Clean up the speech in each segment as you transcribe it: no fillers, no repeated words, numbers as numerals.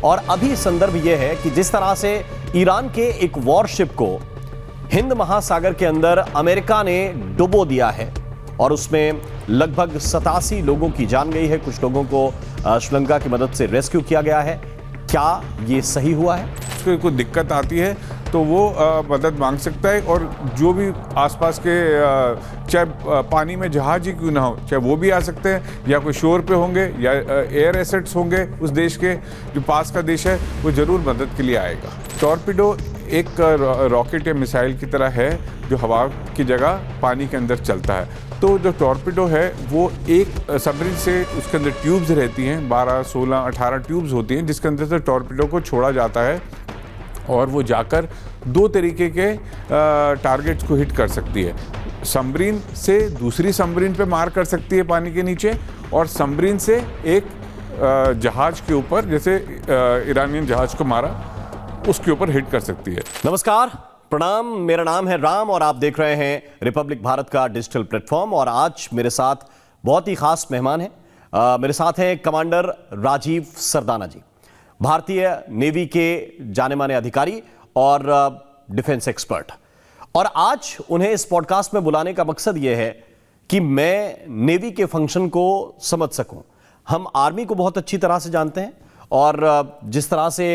और अभी संदर्भ यह है कि जिस तरह से ईरान के एक वॉरशिप को हिंद महासागर के अंदर अमेरिका ने डुबो दिया है और उसमें लगभग 87 लोगों की जान गई है। कुछ लोगों को श्रीलंका की मदद से रेस्क्यू किया गया है। क्या ये सही हुआ है? उसको कोई दिक्कत आती है तो वो मदद मांग सकता है, और जो भी आसपास के चाहे पानी में जहाज ही क्यों ना हो, चाहे वो भी आ सकते हैं, या कोई शोर पे होंगे या एयर एसेट्स होंगे उस देश के, जो पास का देश है, वो ज़रूर मदद के लिए आएगा। टॉर्पिडो एक रॉकेट या मिसाइल की तरह है जो हवा की जगह पानी के अंदर चलता है। तो जो टॉर्पिडो है वो एक सबमरीन से, उसके अंदर ट्यूब्स रहती हैं, 12, 16, 18 ट्यूब्स होती हैं, जिसके अंदर से टॉर्पिडो को छोड़ा जाता है और वो जाकर दो तरीके के टारगेट्स को हिट कर सकती है। सबमरीन से दूसरी सबमरीन पे मार कर सकती है पानी के नीचे, और सबमरीन से एक जहाज के ऊपर, जैसे ईरानियन जहाज को मारा, उसके ऊपर हिट कर सकती है। नमस्कार, प्रणाम, मेरा नाम है राम और आप देख रहे हैं रिपब्लिक भारत का डिजिटल प्लेटफॉर्म। और आज मेरे साथ बहुत ही खास मेहमान हैं। मेरे साथ हैं कमांडर राजीव सरदाना जी, भारतीय नेवी के जाने माने अधिकारी और डिफेंस एक्सपर्ट। और आज उन्हें इस पॉडकास्ट में बुलाने का मकसद यह है कि मैं नेवी के फंक्शन को समझ सकूं। हम आर्मी को बहुत अच्छी तरह से जानते हैं और जिस तरह से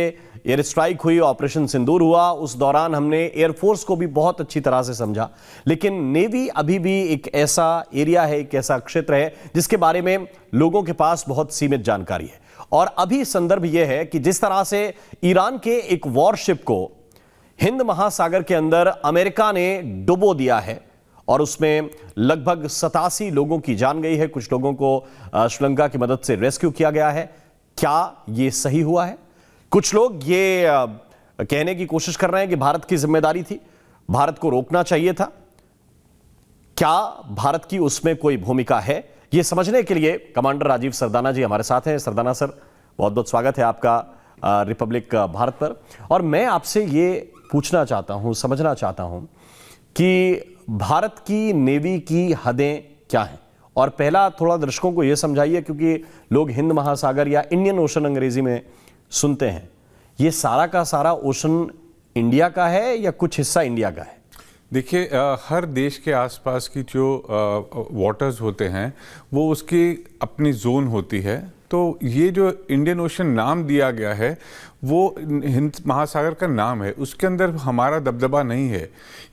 एयर स्ट्राइक हुई, ऑपरेशन सिंदूर हुआ, उस दौरान हमने एयरफोर्स को भी बहुत अच्छी तरह से समझा। लेकिन नेवी अभी भी एक ऐसा एरिया है, एक ऐसा क्षेत्र है जिसके बारे में लोगों के पास बहुत सीमित जानकारी है। और अभी संदर्भ यह है कि जिस तरह से ईरान के एक वॉरशिप को हिंद महासागर के अंदर अमेरिका ने डुबो दिया है और उसमें लगभग 87 लोगों की जान गई है। कुछ लोगों को श्रीलंका की मदद से रेस्क्यू किया गया है। क्या ये सही हुआ है? कुछ लोग ये कहने की कोशिश कर रहे हैं कि भारत की जिम्मेदारी थी, भारत को रोकना चाहिए था। क्या भारत की उसमें कोई भूमिका है? ये समझने के लिए कमांडर राजीव सरदाना जी हमारे साथ हैं। सरदाना सर, बहुत बहुत स्वागत है आपका रिपब्लिक भारत पर। और मैं आपसे ये पूछना चाहता हूं, समझना चाहता हूं कि भारत की नेवी की हदें क्या हैं। और पहला थोड़ा दर्शकों को यह समझाइए, क्योंकि लोग हिंद महासागर या इंडियन ओशन अंग्रेजी में सुनते हैं, ये सारा का सारा ओशन इंडिया का है या कुछ हिस्सा इंडिया का है? देखिए, हर देश के आसपास की जो वाटर्स होते हैं वो उसकी अपनी जोन होती है। तो ये जो इंडियन ओशन नाम दिया गया है वो हिंद महासागर का नाम है, उसके अंदर हमारा दबदबा नहीं है।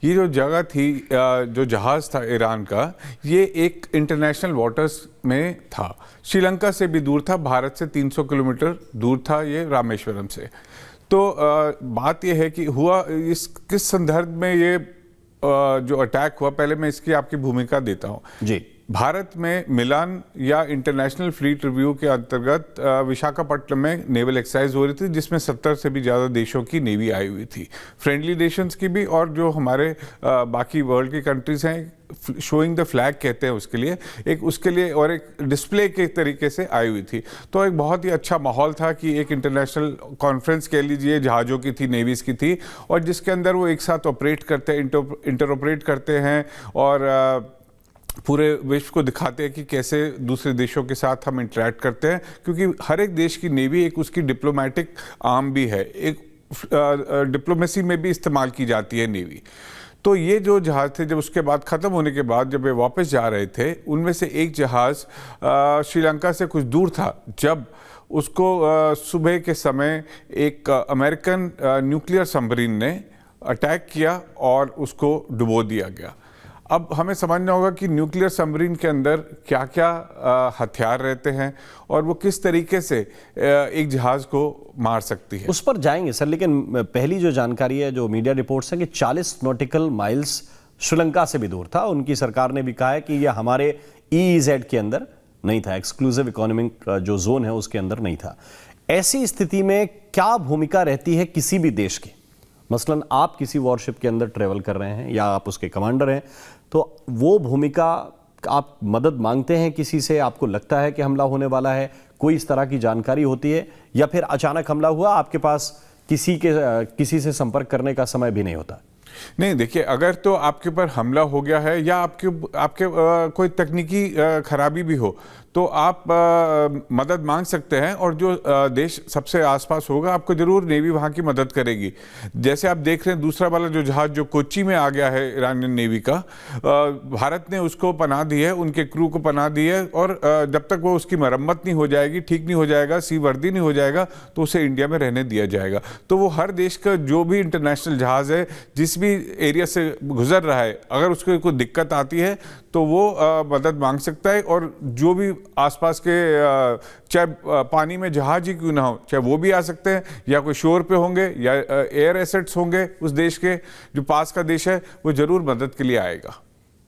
ये जो जगह थी, जो जहाज़ था ईरान का, ये एक इंटरनेशनल वाटर्स में था, श्रीलंका से भी दूर था, भारत से 300 किलोमीटर दूर था ये रामेश्वरम से। तो बात ये है कि हुआ इस किस संदर्भ में ये जो अटैक हुआ, पहले मैं इसकी आपकी भूमिका देता हूँ जी। भारत में मिलान या इंटरनेशनल फ्लीट रिव्यू के अंतर्गत विशाखापट्टनम में नेवल एक्सरसाइज हो रही थी, जिसमें 70 से भी ज़्यादा देशों की नेवी आई हुई थी, फ्रेंडली नेशंस की भी, और जो हमारे बाकी वर्ल्ड की कंट्रीज हैं, शोइंग द फ्लैग कहते हैं उसके लिए, उसके लिए और एक डिस्प्ले के तरीके से आई हुई थी। तो एक बहुत ही अच्छा माहौल था कि एक इंटरनेशनल कॉन्फ्रेंस कह लीजिए, जहाज़ों की थी, नेवीज की थी, और जिसके अंदर वो एक साथ ऑपरेट करते हैं, इंटरऑपरेट करते हैं और पूरे विश्व को दिखाते हैं कि कैसे दूसरे देशों के साथ हम इंटरेक्ट करते हैं, क्योंकि हर एक देश की नेवी एक उसकी डिप्लोमेटिक आर्म भी है, एक डिप्लोमेसी में भी इस्तेमाल की जाती है नेवी। तो ये जो जहाज़ थे, जब उसके बाद ख़त्म होने के बाद जब वे वापस जा रहे थे, उनमें से एक जहाज़ श्रीलंका से कुछ दूर था, जब उसको सुबह के समय एक अमेरिकन न्यूक्लियर सबमरीन ने अटैक किया और उसको डुबो दिया गया। अब हमें समझना होगा कि न्यूक्लियर सबमरीन के अंदर क्या क्या हथियार रहते हैं और वो किस तरीके से एक जहाज़ को मार सकती है, उस पर जाएंगे सर। लेकिन पहली जो जानकारी है, जो मीडिया रिपोर्ट्स हैं, कि 40 नॉटिकल माइल्स श्रीलंका से भी दूर था। उनकी सरकार ने भी कहा है कि यह हमारे EEZ के अंदर नहीं था, एक्सक्लूसिव इकोनॉमिक जो जोन है उसके अंदर नहीं था। ऐसी स्थिति में क्या भूमिका रहती है किसी भी देश की? मसलन आप किसी वॉरशिप के अंदर ट्रेवल कर रहे हैं या आप उसके कमांडर हैं, तो वो भूमिका, आप मदद मांगते हैं किसी से, आपको लगता है कि हमला होने वाला है, कोई इस तरह की जानकारी होती है, या फिर अचानक हमला हुआ, आपके पास किसी से संपर्क करने का समय भी नहीं होता? नहीं, देखिए, अगर तो आपके ऊपर हमला हो गया है या आपके कोई तकनीकी खराबी भी हो, तो आप मदद मांग सकते हैं, और जो देश सबसे आसपास होगा आपको जरूर नेवी वहाँ की मदद करेगी। जैसे आप देख रहे हैं दूसरा वाला जो जहाज जो कोच्चि में आ गया है ईरानियन नेवी का, भारत ने उसको पनाह दी है, उनके क्रू को पनाह दी है, और जब तक वो उसकी मरम्मत नहीं हो जाएगी, ठीक नहीं हो जाएगा, सी वर्दी नहीं हो जाएगा, तो उसे इंडिया में रहने दिया जाएगा। तो वो हर देश का जो भी इंटरनेशनल जहाज है जिस भी एरिया से गुजर रहा है, अगर उसको कोई दिक्कत आती है तो वो मदद मांग सकता है, और जो भी आसपास के चाहे पानी में जहाज ही क्यों ना हो, चाहे वो भी आ सकते हैं, या कोई शोर पे होंगे, या एयर एसेट्स होंगे उस देश के, जो पास का देश है, वो जरूर मदद के लिए आएगा।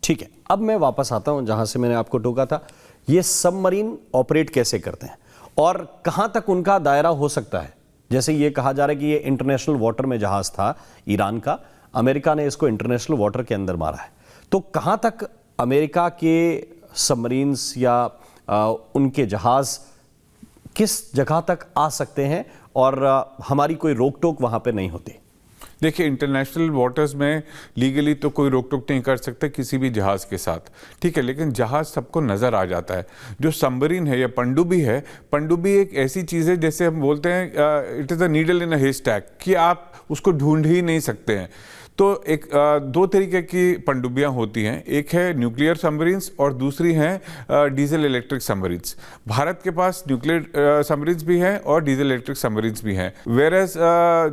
ठीक है, अब मैं वापस आता हूं जहां से मैंने आपको टोका था। ये सबमरीन ऑपरेट कैसे करते हैं और कहां तक उनका दायरा हो सकता है? जैसे ये कहा जा रहा है कि ये इंटरनेशनल वाटर में जहाज था ईरान का, अमेरिका ने इसको इंटरनेशनल वाटर के अंदर मारा है, तो कहां तक अमेरिका के सबमरीन्स या उनके जहाज किस जगह तक आ सकते हैं और हमारी कोई रोक टोक वहां पे नहीं होती? देखिए, इंटरनेशनल वाटर्स में लीगली तो कोई रोक टोक नहीं कर सकते किसी भी जहाज के साथ, ठीक है, लेकिन जहाज सबको नज़र आ जाता है। जो सबमरीन है या पनडुब्बी है, पनडुब्बी एक ऐसी चीज़ है जैसे हम बोलते हैं it is a needle in a haystack, कि आप उसको ढूंढ ही नहीं सकते हैं। तो एक दो तरीके की पनडुब्बियाँ होती हैं, एक है न्यूक्लियर सबमरीन्स और दूसरी हैं डीजल इलेक्ट्रिक सबमरीन्स। भारत के पास न्यूक्लियर सबमरीन्स भी हैं और डीजल इलेक्ट्रिक सबमरीन्स भी हैं, वेयरएज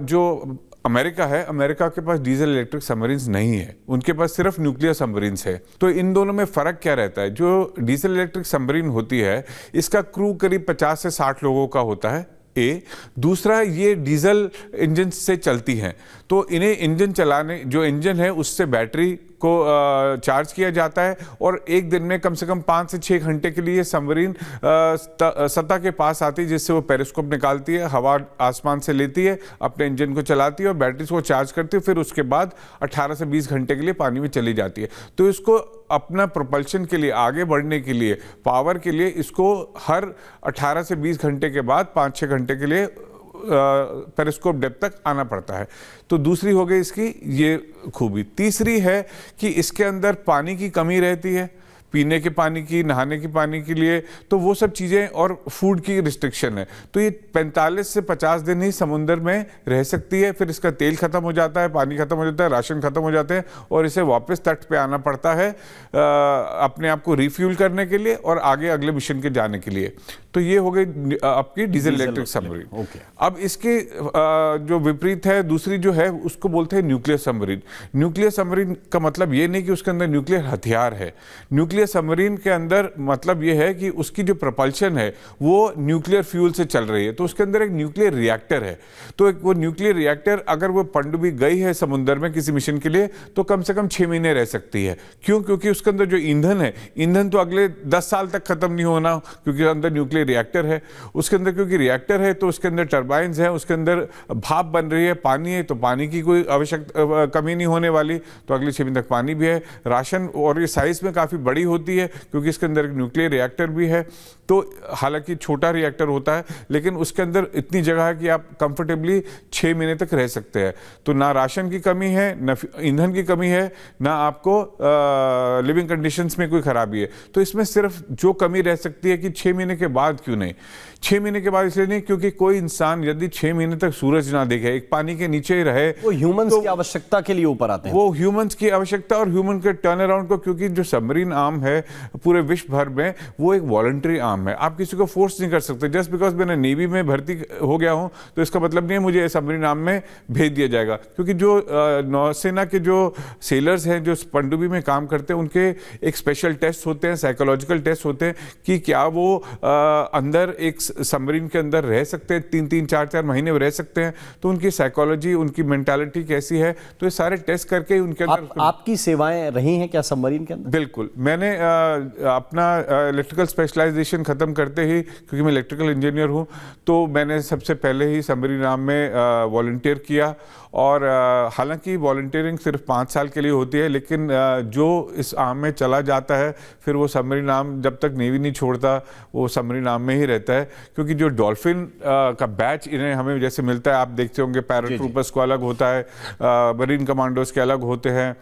जो अमेरिका है, अमेरिका के पास डीजल इलेक्ट्रिक सबमरीन्स नहीं है, उनके पास सिर्फ न्यूक्लियर सबमरीन्स है। तो इन दोनों में फ़र्क क्या रहता है? जो डीजल इलेक्ट्रिक सबमरीन होती है, इसका क्रू करीब 50 से 60 लोगों का होता है, दूसरा ये डीजल इंजन से चलती हैं, तो इन्हें इंजन चलाने, जो इंजन है उससे बैटरी को चार्ज किया जाता है, और एक दिन में कम से कम 5 से 6 घंटे के लिए सबमरीन सतह के पास आती है, जिससे वो पेरिस्कोप निकालती है, हवा आसमान से लेती है, अपने इंजन को चलाती है और बैटरी को चार्ज करती है, फिर उसके बाद 18 से 20 घंटे के लिए पानी में चली जाती है। तो इसको अपना प्रोपल्शन के लिए, आगे बढ़ने के लिए, पावर के लिए, इसको हर 18 से 20 घंटे के बाद 5-6 घंटे के लिए पेरिस्कोप डेप्थ तक आना पड़ता है। तो दूसरी हो गई इसकी ये खूबी। तीसरी है कि इसके अंदर पानी की कमी रहती है, पीने के पानी की, नहाने के पानी के लिए, तो वो सब चीज़ें, और फूड की रिस्ट्रिक्शन है। तो ये 45 से 50 दिन ही समुद्र में रह सकती है, फिर इसका तेल खत्म हो जाता है, पानी खत्म हो जाता है, राशन खत्म हो जाते हैं, और इसे वापस तट पे आना पड़ता है अपने आप को रिफ्यूल करने के लिए और आगे अगले मिशन के जाने के लिए। तो ये हो गई आपकी डीजल इलेक्ट्रिक सबमरीन। अब इसके जो विपरीत है, दूसरी जो है उसको बोलते हैं न्यूक्लियर सबमरीन। न्यूक्लियर सबमरीन का मतलब ये नहीं कि उसके अंदर न्यूक्लियर हथियार है। न्यूक्लियर सबमरीन के अंदर मतलब ये है कि उसकी जो प्रपल्शन है वो न्यूक्लियर फ्यूल से चल रही है, तो उसके अंदर एक न्यूक्लियर रिएक्टर है। तो वो न्यूक्लियर रिएक्टर, अगर वो पनडुब्बी गई है समुद्र में किसी मिशन के लिए, तो कम से कम 6 महीने रह सकती है। क्यों? क्योंकि उसके अंदर जो ईंधन है, ईंधन तो अगले 10 साल तक खत्म नहीं होना, क्योंकि अंदर न्यूक्लियर रिएक्टर है। उसके अंदर क्योंकि रिएक्टर है तो उसके अंदर टर्बाइन्स हैं, उसके अंदर भाप बन रही है, पानी है, तो पानी की कोई आवश्यक कमी नहीं होने वाली, तो अगले 6 महीने तक पानी भी है। राशन, और ये साइज में काफ़ी बड़ी होती है क्योंकि इसके अंदर एक न्यूक्लियर रिएक्टर भी है। तो हालांकि छोटा रिएक्टर होता है, लेकिन उसके अंदर इतनी जगह है कि आप कंफर्टेबली 6 महीने तक रह सकते हैं। तो ना राशन की कमी है, ना ईंधन की कमी है, ना आपको लिविंग कंडीशंस में कोई खराबी है। तो इसमें सिर्फ जो कमी रह सकती है कि 6 महीने के बाद क्यों नहीं, 6 महीने के बाद इसलिए नहीं क्योंकि कोई इंसान यदि 6 महीने तक सूरज ना देखे, एक पानी के नीचे ही रहे, वो ह्यूमंस की आवश्यकता के लिए ऊपर आते हैं। वो ह्यूमंस की आवश्यकता और ह्यूमन के टर्न अराउंड को, क्योंकि जो सबमरीन आर्म है पूरे विश्व भर में वो एक वॉलंटरी आर्म है। आप किसी को फोर्स नहीं कर सकते। जस्ट बिकॉज मैंने नेवी में भर्ती हो गया हूं तो इसका मतलब नहीं है मुझे सबमरीन आर्म में भेज दिया जाएगा, क्योंकि जो नौसेना के जो सेलर्स हैं जो पनडुब्बी में काम करते हैं, उनके एक स्पेशल टेस्ट होते हैं, साइकोलॉजिकल टेस्ट होते हैं कि क्या वो अंदर एक सबमरीन के अंदर रह सकते हैं, 3-3, 4-4 महीने रह सकते हैं, तो उनकी साइकोलॉजी, उनकी मेंटालिटी कैसी है, तो ये सारे टेस्ट करके उनके अंदर। आपकी सेवाएं रही हैं क्या सबमरीन के अंदर? बिल्कुल, मैंने अपना इलेक्ट्रिकल स्पेशलाइजेशन ख़त्म करते ही, क्योंकि मैं इलेक्ट्रिकल इंजीनियर हूँ, तो मैंने सबसे पहले ही सबमरीन आर्म में वॉलंटियर किया। और हालांकि वॉलंटियरिंग सिर्फ 5 साल के लिए होती है, लेकिन जो इस आर्म में चला जाता है फिर वो सबमरीन आर्म जब तक नेवी नहीं छोड़ता वो सबमरीन आर्म में ही रहता है। क्योंकि जो डॉल्फिन का बैच इन्हें हमें जैसे मिलता है, आप देखते होंगे पैराट्रूपर्स को अलग होता है, मरीन कमांडोज के अलग होते हैं,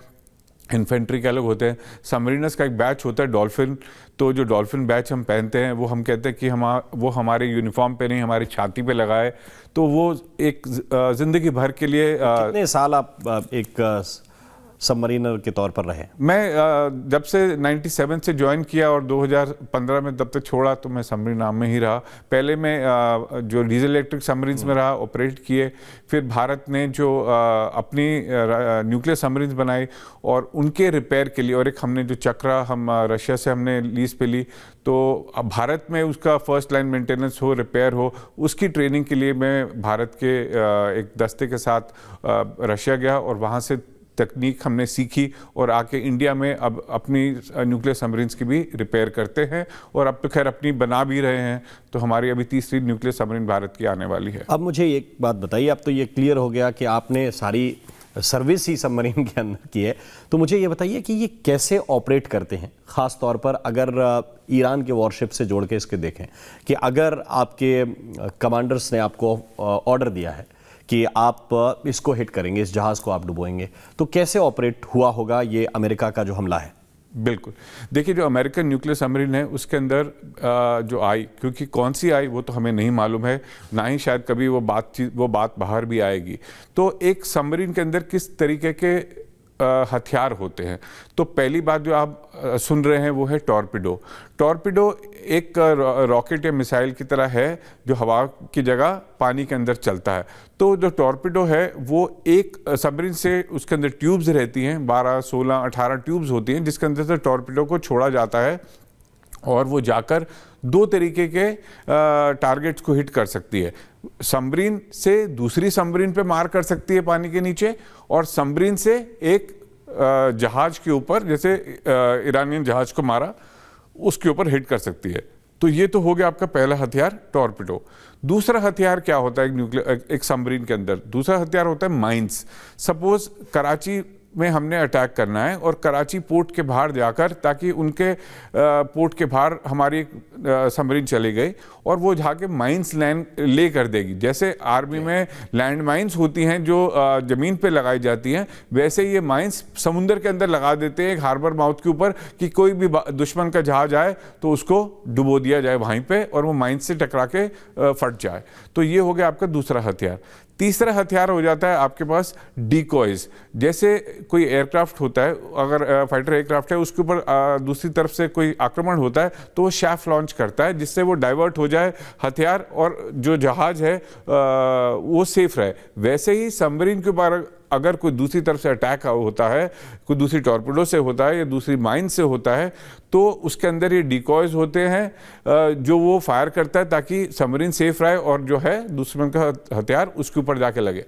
इन्फेंट्री के अलग होते हैं। सबमरीनर्स का एक बैच होता है डॉल्फिन, तो जो डॉल्फिन बैच हम पहनते हैं वो हम कहते हैं कि वो हमारे यूनिफॉर्म पे नहीं, हमारी छाती पे लगाए, तो वो एक ज़िंदगी भर के लिए कितने साल आप एक सबमरीनर के तौर पर रहे? मैं जब से 97 से ज्वाइन किया और 2015 में तब तक छोड़ा, तो मैं सबमरीन नाम में ही रहा। पहले मैं जो डीजल इलेक्ट्रिक सबमरीन्स में रहा, ऑपरेट किए। फिर भारत ने जो अपनी न्यूक्लियर सबमरीन्स बनाई और उनके रिपेयर के लिए, और एक हमने जो चक्रा हम रशिया से हमने लीज पे ली, तो अब भारत में उसका फर्स्ट लाइन मेंटेनेंस हो, रिपेयर हो, उसकी ट्रेनिंग के लिए मैं भारत के एक दस्ते के साथ रशिया गया और वहाँ से तकनीक हमने सीखी और आके इंडिया में अब अपनी न्यूक्लियर सबमरीन्स की भी रिपेयर करते हैं, और अब तो खैर अपनी बना भी रहे हैं। तो हमारी अभी तीसरी न्यूक्लियर सबमरीन भारत की आने वाली है। अब मुझे एक बात बताइए, अब तो ये क्लियर हो गया कि आपने सारी सर्विस ही सबमरीन के अंदर की है, तो मुझे ये बताइए कि ये कैसे ऑपरेट करते हैं, ख़ास तौर पर अगर ईरान के वॉरशिप से जोड़ के इसके देखें कि अगर आपके कमांडर्स ने आपको ऑर्डर दिया है कि आप इसको हिट करेंगे, इस जहाज़ को आप डुबोएंगे, तो कैसे ऑपरेट हुआ होगा ये अमेरिका का जो हमला है? बिल्कुल, देखिए जो अमेरिकन न्यूक्लियर सबमरीन है उसके अंदर जो आई, क्योंकि कौन सी आई वो तो हमें नहीं मालूम है, ना ही शायद कभी वो बात बाहर भी आएगी। तो एक सबमरीन के अंदर किस तरीके के हथियार होते हैं, तो पहली बात जो आप सुन रहे हैं वो है टॉर्पिडो। टॉर्पिडो एक रॉकेट या मिसाइल की तरह है जो हवा की जगह पानी के अंदर चलता है। तो जो टॉर्पिडो है वो एक सबमरीन से, उसके अंदर ट्यूब्स रहती हैं, 12, 16, 18 ट्यूब्स होती हैं, जिसके अंदर से टॉर्पिडो को छोड़ा जाता है और वो जाकर दो तरीके के टारगेट्स को हिट कर सकती है। सबमरीन से दूसरी सबमरीन पे मार कर सकती है पानी के नीचे, और सबमरीन से एक जहाज के ऊपर, जैसे ईरानियन जहाज को मारा, उसके ऊपर हिट कर सकती है। तो ये तो हो गया आपका पहला हथियार, टॉर्पिडो। दूसरा हथियार क्या होता है एक सबमरीन के अंदर? दूसरा हथियार होता है माइंस। सपोज कराची में हमने अटैक करना है और कराची पोर्ट के बाहर जाकर, ताकि उनके पोर्ट के बाहर हमारी सबमरीन चली गई और वो जाके माइंस लैंड ले कर देगी। जैसे आर्मी में लैंड माइंस होती हैं जो ज़मीन पे लगाई जाती हैं, वैसे ये माइंस समुंदर के अंदर लगा देते हैं एक हार्बर माउथ के ऊपर, कि कोई भी दुश्मन का जहाज आए तो उसको डुबो दिया जाए वहीं पे और वो माइंस से टकरा के फट जाए। तो ये हो गया आपका दूसरा हथियार। तीसरा हथियार हो जाता है आपके पास डिकॉयज। जैसे कोई एयरक्राफ्ट होता है, अगर फाइटर एयरक्राफ्ट है, उसके ऊपर दूसरी तरफ से कोई आक्रमण होता है तो वो शैफ लॉन्च करता है, जिससे वो डाइवर्ट हो जाए हथियार और जो जहाज है वो सेफ रहे। वैसे ही सबमरीन के ऊपर अगर कोई दूसरी तरफ से अटैक होता है, कोई दूसरी टॉर्पिडो से होता है या दूसरी माइन से होता है, तो उसके अंदर ये डिकॉयज होते हैं जो वो फायर करता है ताकि सबमरीन सेफ रहे और जो है दुश्मन का हथियार उसके ऊपर जाके लगे।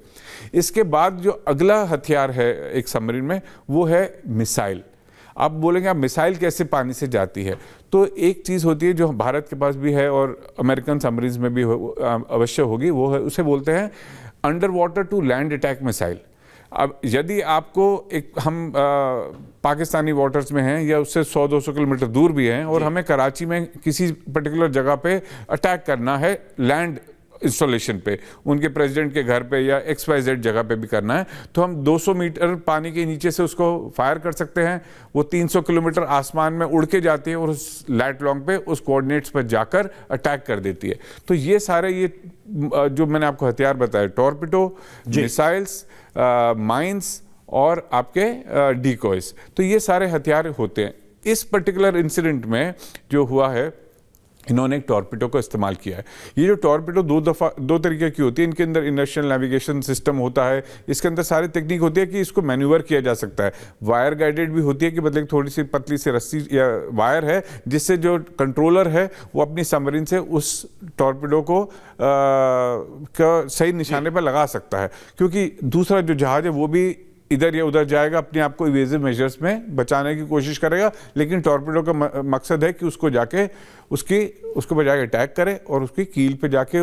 इसके बाद जो अगला हथियार है एक सबमरीन में, वो है मिसाइल। आप बोलेंगे आप मिसाइल कैसे पानी से जाती है? तो एक चीज़ होती है जो भारत के पास भी है और अमेरिकन सबमरीन्स में भी अवश्य होगी, वो है, उसे बोलते हैं under water to land attack missile. अब यदि आपको हम पाकिस्तानी वाटर्स में हैं या उससे 100-200 किलोमीटर दूर भी हैं और हमें कराची में किसी पर्टिकुलर जगह पे अटैक करना है, लैंड इंस्टॉलेशन पे, उनके प्रेसिडेंट के घर पे या XYZ जगह पे भी करना है, तो हम 200 मीटर पानी के नीचे से उसको फायर कर सकते हैं। वो 300 किलोमीटर आसमान में उड़ के जाती है और उस लैट लॉन्ग पे उस कोऑर्डिनेट्स पर जाकर अटैक कर देती है। तो ये सारे ये जो मैंने आपको हथियार बताए, टॉर्पिडो, मिसाइल्स, माइंस और आपके डिकॉयज, तो ये सारे हथियार होते हैं। इस पर्टिकुलर इंसिडेंट में जो हुआ है, इन्होंने एक टॉर्पिडो को इस्तेमाल किया है। ये जो टॉर्पिडो दो तरीके की होती है, इनके अंदर इनर्शियल नेविगेशन सिस्टम होता है, इसके अंदर सारी टेक्निक होती है कि इसको मैन्यूवर किया जा सकता है। वायर गाइडेड भी होती है कि मतलब थोड़ी सी पतली सी रस्सी या वायर है, जिससे जो कंट्रोलर है वो अपनी सबमरीन से उस टॉर्पिडो को सही निशाने पर लगा सकता है, क्योंकि दूसरा जो जहाज है वो भी इधर या उधर जाएगा, अपने आप को इवेजिव मेजर्स में बचाने की कोशिश करेगा, लेकिन टॉर्पिडो का मकसद है कि उसको जाके उसको बजाके अटैक करे और उसकी कील पे जाके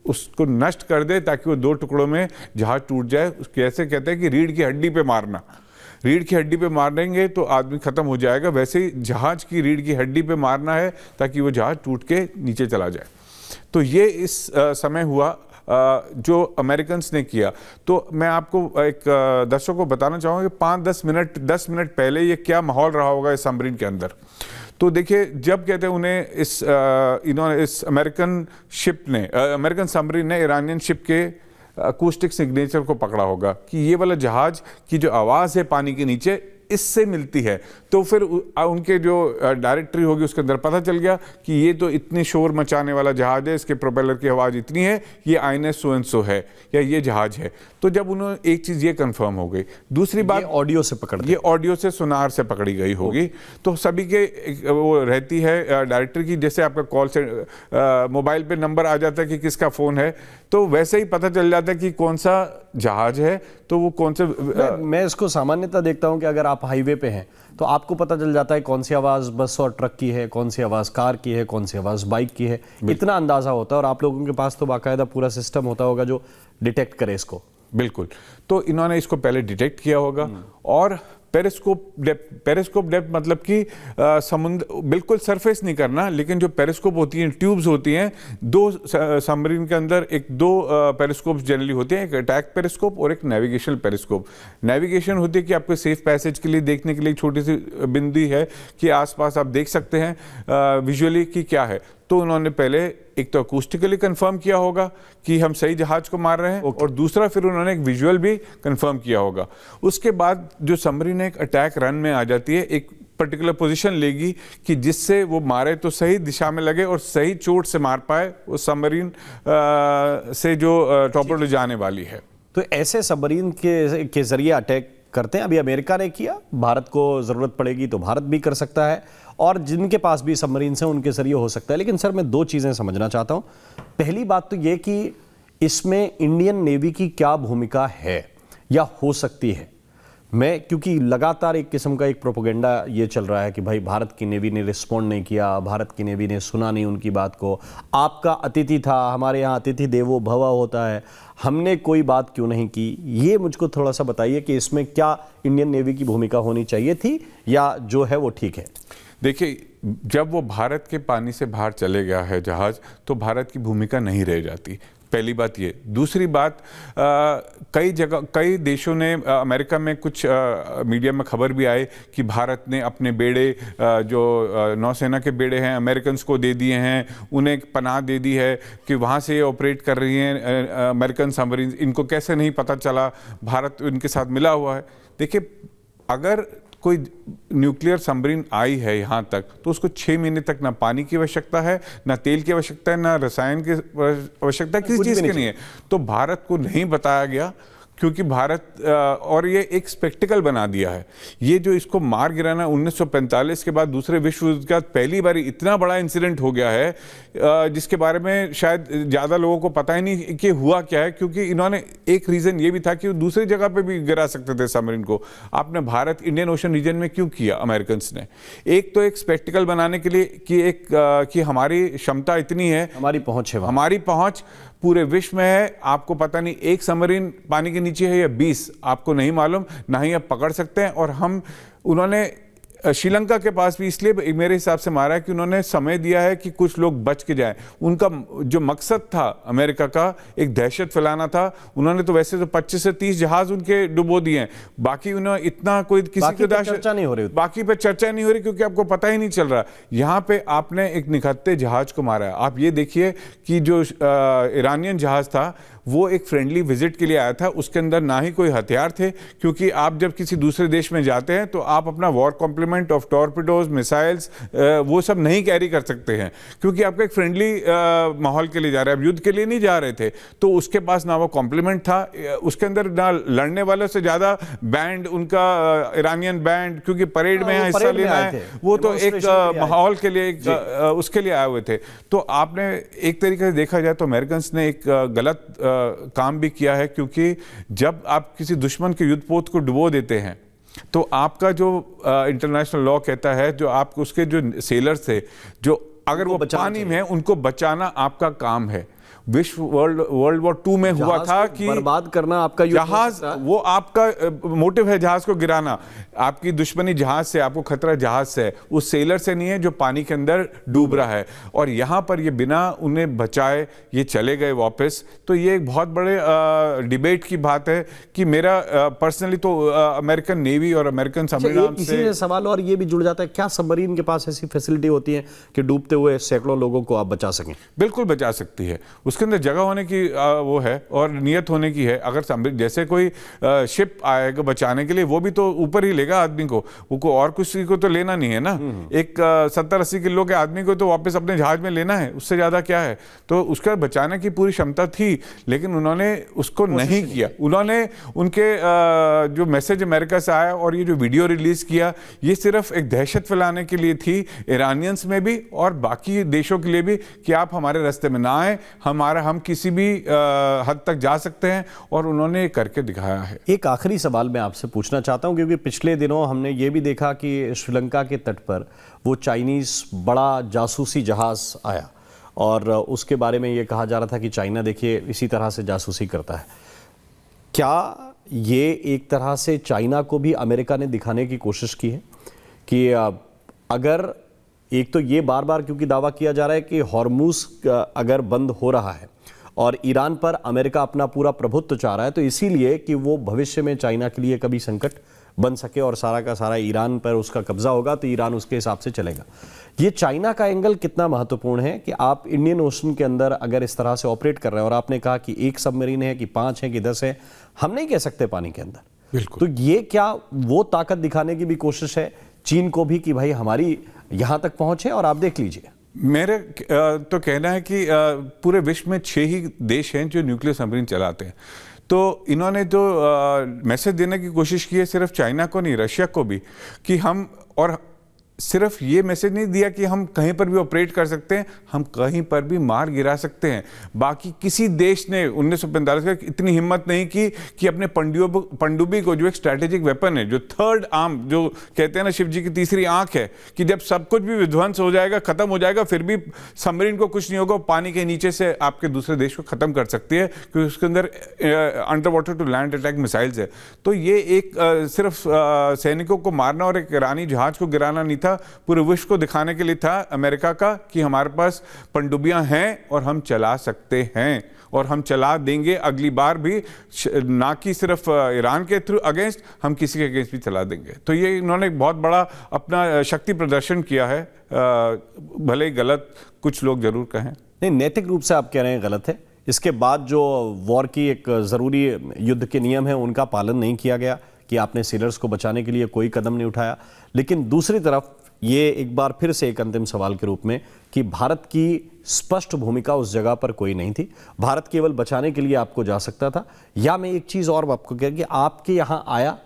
उसको नष्ट कर दे, ताकि वो दो टुकड़ों में जहाज टूट जाए। उसके ऐसे कहते हैं कि रीढ़ की हड्डी पे मारना, रीढ़ की हड्डी पे मारेंगे तो आदमी खत्म हो जाएगा, वैसे ही जहाज की रीढ़ की हड्डी पे मारना है ताकि वो जहाज टूट के नीचे चला जाए। तो ये इस समय हुआ जो अमेरिकन ने किया, तो मैं आपको एक दर्शकों को बताना चाहूँगा कि 10 मिनट पहले ये क्या माहौल रहा होगा इस सबमरीन के अंदर। तो देखिए, जब कहते हैं उन्हें इन्होंने इस अमेरिकन सबमरीन ने ईरानियन शिप के अकूस्टिक सिग्नेचर को पकड़ा होगा कि ये वाला जहाज की जो आवाज़ है पानी के नीचे इससे मिलती है। तो फिर उनके जो डायरेक्टरी होगी उसके अंदर पता चल गया कि ये तो इतनी शोर मचाने वाला जहाज है, इसके प्रोपेलर की आवाज़ इतनी है, ये INS सो एंड सो है या ये जहाज है। तो जब उन्होंने एक चीज़ ये कंफर्म हो गई, दूसरी बात ऑडियो से पकड़, ये ऑडियो से सुनार से पकड़ी गई होगी। तो सभी के वो रहती है डायरेक्टर की, जैसे आपका कॉल से मोबाइल पे नंबर आ जाता है कि किसका फ़ोन है, तो वैसे ही पता चल जाता है कि कौन सा जहाज है, तो वो कौन से मैं इसको सामान्यतः देखता हूं कि अगर आप हाईवे पे हैं तो आपको पता चल जाता है कौन सी आवाज़ बस और ट्रक की है, कौन सी आवाज़ कार की है, कौन सी आवाज़ बाइक की है, इतना अंदाज़ा होता है। और आप लोगों के पास तो बाकायदा पूरा सिस्टम होता होगा जो डिटेक्ट करे इसको। बिल्कुल, तो इन्होंने इसको पहले डिटेक्ट किया होगा। और पेरिस्कोप डेप्थ मतलब कि समुद्र बिल्कुल सरफेस नहीं करना, लेकिन जो पेरिस्कोप होती हैं, ट्यूब्स होती हैं, दो सबमरीन के अंदर दो पेरिस्कोप जनरली होते हैं, एक अटैक पेरिस्कोप और एक नेविगेशनल पेरिस्कोप। नेविगेशन होती है कि आपको सेफ पैसेज के लिए देखने के लिए एक छोटी सी बिंदी है कि आसपास आप देख सकते हैं विजुअली कि क्या है। तो उन्होंने पहले एक तो अकूस्टिकली कंफर्म किया होगा कि हम सही जहाज को मार रहे हैं, और दूसरा फिर उन्होंने एक विजुअल भी कंफर्म किया होगा। उसके बाद जो सबमरीन एक अटैक रन में आ जाती है, एक पर्टिकुलर पोजीशन लेगी कि जिससे वो मारे तो सही दिशा में लगे और सही चोट से मार पाए उस सबमरीन से जो टॉर्पेडो जाने वाली है। तो ऐसे सबमरीन के जरिए अटैक करते हैं। अभी अमेरिका ने किया, भारत को जरूरत पड़ेगी तो भारत भी कर सकता है, और जिनके पास भी सबमरीन हैं उनके जरिए हो सकता है। लेकिन सर, मैं दो चीजें समझना चाहता हूं। पहली बात तो यह कि इसमें इंडियन नेवी की क्या भूमिका है या हो सकती है। मैं क्योंकि लगातार एक किस्म का एक प्रोपेगेंडा ये चल रहा है कि भाई भारत की नेवी ने रिस्पॉन्ड नहीं किया, भारत की नेवी ने सुना नहीं उनकी बात को, आपका अतिथि था, हमारे यहाँ अतिथि देवो भव होता है, हमने कोई बात क्यों नहीं की। ये मुझको थोड़ा सा बताइए कि इसमें क्या इंडियन नेवी की भूमिका होनी चाहिए थी या जो है वो ठीक है। देखिए, जब वो भारत के पानी से बाहर चले गया है जहाज, तो भारत की भूमिका नहीं रह जाती, पहली बात ये। दूसरी बात, कई देशों ने, अमेरिका में कुछ मीडिया में खबर भी आए कि भारत ने अपने बेड़े, जो नौसेना के बेड़े हैं, अमेरिकन को दे दिए हैं, उन्हें एक पनाह दे दी है कि वहाँ से ये ऑपरेट कर रही हैं अमेरिकन सबमरीन। इनको कैसे नहीं पता चला, भारत इनके साथ मिला हुआ है। देखिए, अगर कोई न्यूक्लियर सबमरीन आई है यहाँ तक, तो उसको 6 महीने तक ना पानी की आवश्यकता है, ना तेल की आवश्यकता है, ना रसायन की आवश्यकता, किसी चीज़ की नहीं है। तो भारत को नहीं बताया गया, क्योंकि भारत और ये एक स्पेक्टिकल बना दिया है। ये जो इसको मार गिराना 1945 के बाद दूसरे विश्व युद्ध के बाद पहली बार इतना बड़ा इंसिडेंट हो गया है, जिसके बारे में शायद ज़्यादा लोगों को पता ही नहीं कि हुआ क्या है। क्योंकि इन्होंने, एक रीज़न ये भी था कि वो दूसरी जगह पे भी गिरा सकते थे सबमरीन को। आपने भारत इंडियन ओशन रीजन में क्यों किया अमेरिकन ने? एक तो एक स्पेक्टिकल बनाने के लिए कि हमारी क्षमता इतनी है, हमारी पहुँच है, हमारी पहुँच पूरे विश्व में है। आपको पता नहीं एक सबमरीन पानी के नीचे है या 20, आपको नहीं मालूम, ना ही आप पकड़ सकते हैं। और उन्होंने श्रीलंका के पास भी इसलिए मेरे हिसाब से मारा है कि उन्होंने समय दिया है कि कुछ लोग बच के जाएं। उनका जो मकसद था अमेरिका का, एक दहशत फैलाना था। उन्होंने तो वैसे तो 25 से 30 जहाज उनके डुबो दिए हैं, बाकी उन्होंने इतना कोई किसी की चर्चा नहीं हो रही, बाकी पे चर्चा नहीं हो रही, क्योंकि आपको पता ही नहीं चल रहा। यहाँ पे आपने एक निखत्ते जहाज को मारा है। आप ये देखिए कि जो ईरानियन जहाज था, वो एक फ्रेंडली विजिट के लिए आया था, उसके अंदर ना ही कोई हथियार थे, क्योंकि आप जब किसी दूसरे देश में जाते हैं तो आप अपना वॉर कॉम्प्लीमेंट ऑफ टॉर्पिडोज, मिसाइल्स, वो सब नहीं कैरी कर सकते हैं, क्योंकि आपका एक फ्रेंडली माहौल के लिए जा रहे हैं, आप युद्ध के लिए नहीं जा रहे थे। तो उसके पास ना वो कॉम्प्लीमेंट था, उसके अंदर ना लड़ने वालों से ज़्यादा बैंड, उनका ईरानियन बैंड, क्योंकि परेड में हिस्सा लेना है, वो तो एक माहौल के लिए, उसके लिए आए हुए थे। तो आपने एक तरीके से देखा जाए तो अमेरिकन ने एक गलत काम भी किया है, क्योंकि जब आप किसी दुश्मन के युद्धपोत को डुबो देते हैं, तो आपका जो इंटरनेशनल लॉ कहता है, जो आप उसके जो सेलर्स थे, जो अगर वो पानी में है, उनको बचाना आपका काम है। वर्ल्ड वॉर 2 में हुआ जहाज था को कि बर्बाद करना आपका युद्ध हो जहाज, सकता है। वो आपका मोटिव है जहाज को गिराना। आपकी दुश्मनी जहाज से, आपको खतरा जहाज से है, उस सेलर से नहीं है जो पानी के अंदर डूब रहा है। और यहां पर ये बिना उन्हें बचाए ये चले गए वापस। तो ये एक बहुत बड़े डिबेट की बात है कि मेरा पर्सनली तो अमेरिकन नेवी और अमेरिकन सबमरीन इसी से सवाल और ये भी जुड़ जाता है, क्या सबमरीन के पास ऐसी फैसिलिटी होती है कि डूबते हुए सैकड़ों लोगों को आप बचा सकें? बिल्कुल बचा सकती है। उसके अंदर जगह होने की वो है और नियत होने की है। अगर जैसे कोई शिप आएगा बचाने के लिए, वो भी तो ऊपर ही लेगा आदमी को, वो और किसी को तो लेना नहीं है ना। एक 70-80 किलो के आदमी को तो वापस अपने जहाज में लेना है, उससे ज्यादा क्या है। तो उसका बचाने की पूरी क्षमता थी, लेकिन उन्होंने उसको नहीं किया। उन्होंने उनके जो मैसेज अमेरिका से आया और ये जो वीडियो रिलीज किया, ये सिर्फ एक दहशत फैलाने के लिए थी, ईरानियंस में भी और बाकी देशों के लिए भी, कि आप हमारे रास्ते में ना आए, हम किसी भी हद तक जा सकते हैं। और उन्होंने करके दिखाया है। एक आखिरी सवाल मैं आपसे पूछना चाहता हूं, क्योंकि पिछले दिनों हमने ये भी देखा कि श्रीलंका के तट पर वो चाइनीज बड़ा जासूसी जहाज आया और उसके बारे में ये कहा जा रहा था कि चाइना देखिए इसी तरह से जासूसी करता है। क्या ये एक तरह से चाइना को भी अमेरिका ने दिखाने की कोशिश की है कि अगर एक तो ये बार बार क्योंकि दावा किया जा रहा है कि हॉर्मूज अगर बंद हो रहा है और ईरान पर अमेरिका अपना पूरा प्रभुत्व चाह रहा है, तो इसीलिए कि वो भविष्य में चाइना के लिए कभी संकट बन सके और सारा का सारा ईरान पर उसका कब्जा होगा, तो ईरान उसके हिसाब से चलेगा। ये चाइना का एंगल कितना महत्वपूर्ण है कि आप इंडियन ओशन के अंदर अगर इस तरह से ऑपरेट कर रहे हैं, और आपने कहा कि 1 सबमरीन है कि 5 है कि 10 है, हम नहीं कह सकते पानी के अंदर। बिल्कुल। तो ये क्या वो ताकत दिखाने की भी कोशिश है चीन को भी कि भाई हमारी यहां तक पहुंच है और आप देख लीजिए? मेरे तो कहना है कि पूरे विश्व में 6 ही देश हैं जो न्यूक्लियर सबमरीन चलाते हैं। तो इन्होंने जो मैसेज देने की कोशिश की है, सिर्फ चाइना को नहीं, रशिया को भी, कि हम, और सिर्फ ये मैसेज नहीं दिया कि हम कहीं पर भी ऑपरेट कर सकते हैं, हम कहीं पर भी मार गिरा सकते हैं। बाकी किसी देश ने 1945 का इतनी हिम्मत नहीं की कि अपने पनडुब्बी को, जो एक स्ट्रैटेजिक वेपन है, जो थर्ड आर्म, जो कहते हैं ना शिव जी की तीसरी आंख है, कि जब सब कुछ भी विध्वंस हो जाएगा, खत्म हो जाएगा, फिर भी सबमरीन को कुछ नहीं होगा, पानी के नीचे से आपके दूसरे देश को खत्म कर सकती है, क्योंकि उसके अंदर under water to land attack missiles है। तो ये एक सिर्फ सैनिकों को मारना और एक ईरानी जहाज को गिराना नहीं था, पूरे विश्व को दिखाने के लिए था अमेरिका का कि हमारे पास पनडुब्बियां हैं और हम चला सकते हैं और हम चला देंगे अगली बार भी, ना कि सिर्फ ईरान के थ्रू अगेंस्ट, हम किसी के अगेंस्ट भी चला देंगे। तो ये इन्होंने एक बहुत बड़ा अपना शक्ति प्रदर्शन किया है, भले ही गलत कुछ लोग जरूर कहें। नहीं, नैतिक रूप से आप कह रहे हैं गलत है। इसके बाद जो वॉर की एक जरूरी युद्ध के नियम है उनका पालन नहीं किया गया कि आपने सेलर्स को बचाने के लिए कोई कदम नहीं उठाया। लेकिन दूसरी तरफ ये एक बार फिर से एक अंतिम सवाल के रूप में कि भारत की स्पष्ट भूमिका उस जगह पर कोई नहीं थी, भारत केवल बचाने के लिए आपको जा सकता था। या मैं एक चीज और आपको कह कि आपके यहां आया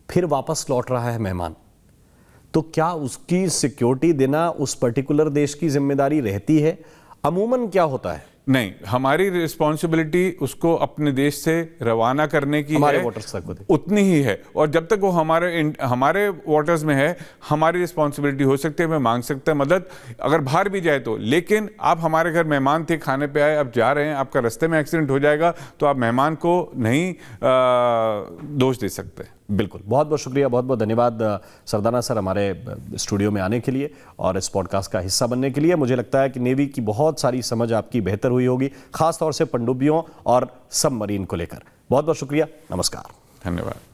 फिर वापस लौट रहा है मेहमान, तो क्या उसकी सिक्योरिटी देना उस पर्टिकुलर देश की जिम्मेदारी रहती है? अमूमन क्या होता है? नहीं, हमारी रिस्पॉन्सिबिलिटी उसको अपने देश से रवाना करने की हमारे है, वाटर्स तक उतनी ही है। और जब तक वो हमारे वाटर्स में है, हमारी रिस्पॉन्सिबिलिटी हो सकती है, मैं मांग सकता है मदद, अगर बाहर भी जाए तो। लेकिन आप हमारे घर मेहमान थे, खाने पे आए, अब जा रहे हैं, आपका रास्ते में एक्सीडेंट हो जाएगा, तो आप मेहमान को नहीं दोष दे सकते। बिल्कुल, बहुत बहुत शुक्रिया, बहुत बहुत धन्यवाद सरदाना सर हमारे स्टूडियो में आने के लिए और इस पॉडकास्ट का हिस्सा बनने के लिए। मुझे लगता है कि नेवी की बहुत सारी समझ आपकी बेहतर हुई होगी, खासतौर से पनडुब्बियों और सबमरीन को लेकर। बहुत बहुत शुक्रिया, नमस्कार। धन्यवाद।